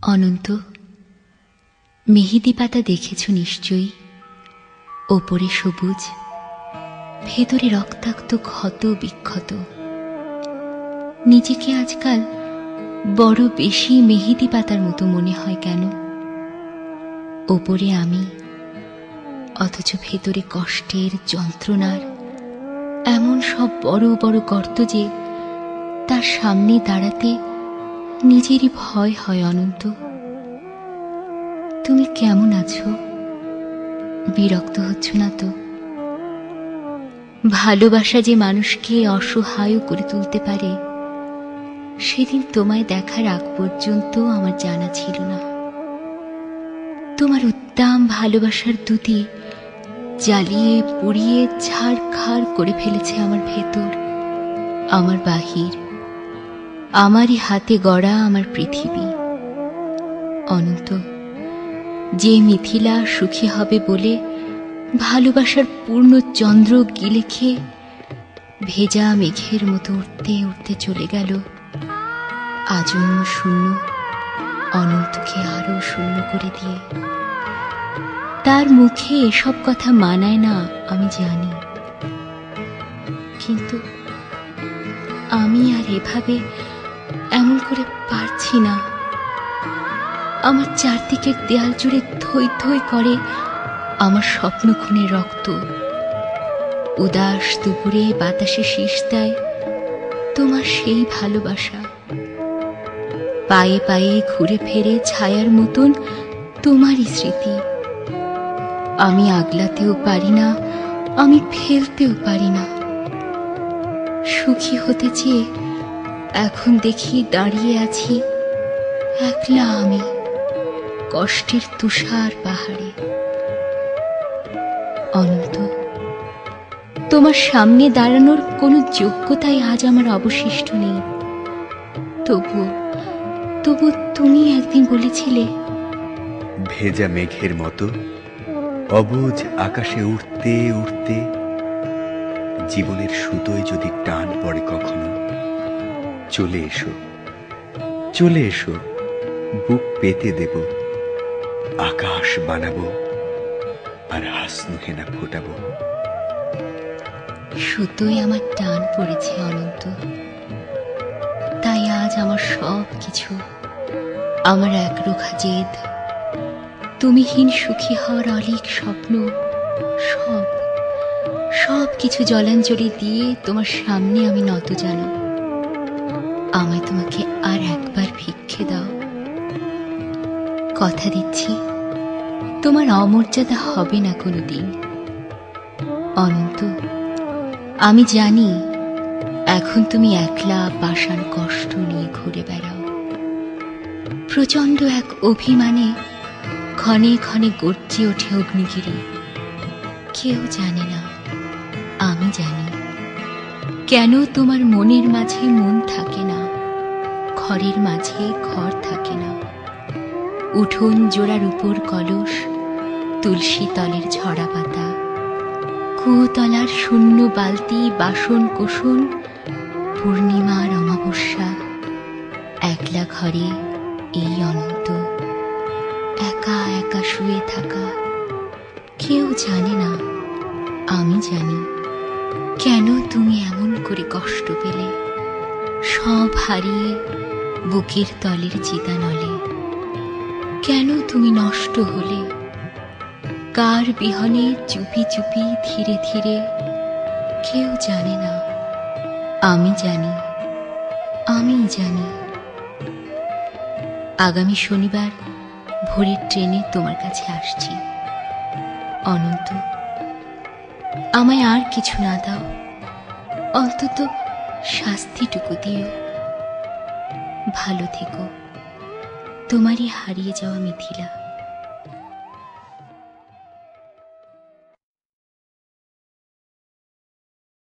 অনন্ত, মেহেদি পাতা দেখেছ নিশ্চয়ই। ওপরে সবুজ, ভেতরে রক্তাক্ত ক্ষত বিক্ষত। নিজেকে আজকাল বড় বেশি মেহেদি পাতার মতো মনে হয় কেন? ওপরে আমি, অথচ ভেতরে কষ্টের, যন্ত্রণার এমন সব বড় বড় গর্ত যে তার সামনে দাঁড়াতে নিজেরই ভয় হয়। অনন্ত, তুমি কেমন আছো? বিরক্ত হচ্ছ না তো? ভালোবাসা যে মানুষকে অসহায় করে তুলতে পারে, সেদিন তোমায় দেখার আগ পর্যন্ত আমার জানা ছিল না। তোমার উদ্দাম ভালোবাসার দুটি জ্বালিয়ে পুড়িয়ে ছাড়খাড় করে ফেলেছে আমার ভেতর, আমার বাহির, আমারই হাতে গড়া আমার পৃথিবী। অনন্ত, যে মিথিলা সুখী হবে বলে ভালোবাসার পূর্ণ চন্দ্র গিলে খেয়ে ভেজা মেঘের মতো উঠতে উঠতে চলে গেল, আজন্ম শূন্য অনন্তকে আরো শূন্য করে দিয়ে। তার মুখে এসব কথা মানায় না আমি জানি, কিন্তু আমি আর এভাবে এমন করে পারছি না। আমার চারদিকের দেয়াল জুড়ে থই থই করে আমার স্বপ্ন খুনের রক্ত। উদাস দুপুরে বাতাসে শীষ দেয় তোমার সেই ভালোবাসা। পায়ে পায়ে ঘুরে ফেরে ছায়ার মতন তোমারই স্মৃতি। আমি আগলাতেও পারি না, আমি ফেলতেও পারি না। সুখী হতে চেয়ে এখন দেখি দাঁড়িয়ে আছি একলা আমি, কষ্টের তুষার পাহাড়ে। অনন্ত, তোমার সামনে দাঁড়ানোর কোনো যোগ্যতাই আজ আমার অবশিষ্ট নেই। তবু তুমি একদিন বলেছিলে, ভেজা মেঘের মতো অবুঝ আকাশে উঠতে উঠতে জীবনের সুতোয় যদি টান পড়ে কখনো, চলে এসো, চলে এসো, বুক পেতে দেব, আকাশ বানাবো আর হাসনু হেনা ফোটাবো। সুতোয় আমার টান পড়েছে অনন্ত, তাই আজ আমার সব কিছু, আমার একরোখা জেদ, তুমিহীন সুখী হওয়ার অলিক স্বপ্ন, সব কিছু জলাঞ্জলি দিয়ে তোমার সামনে আমি নত জানো। আমায় তোমাকে আর একবার ভিক্ষে দাও। কথা দিচ্ছি তোমার অমর্যাদা হবে না কোনোদিন। অনন্ত, আমি জানি এখন তুমি একলা পাষাণ কষ্ট নিয়ে ঘুরে বেড়াও। প্রচণ্ড এক অভিমানে ক্ষণে ক্ষণে গর্জে ওঠে অগ্নিগিরি। কেউ জানে না, আমি জানি কেন তোমার মনের মাঝে মন থাকে না, ঘরের মাঝে ঘর থাকে না। উঠোন জোড়ার উপর কলস, তুলসী তলের ঝরা পাতা, কুতলার শূন্য বালতি, বাসন কোসন, পূর্ণিমার অমাবস্যা, একলা ঘরে এই অনন্ত একা একা শুয়ে থাকা। কেউ জানে না, আমি জানি কেন তুমি এমন করে কষ্ট পেলে, সব হারিয়ে বুকের তলের চিতানলে। কেন তুমি নষ্ট হলে, কার বিহনে চুপি চুপি ধীরে ধীরে। কেউ জানে না, আমি জানি, আমি জানি। আগামী শনিবার ভোরের ট্রেনে তোমার কাছে আসছি। অনন্ত, আমায় আর কিছু না দাও, অন্তত শাস্তিটুকু দিও। ভালো থেকো, তোমারই হারিয়ে যাওয়া মিথিলা।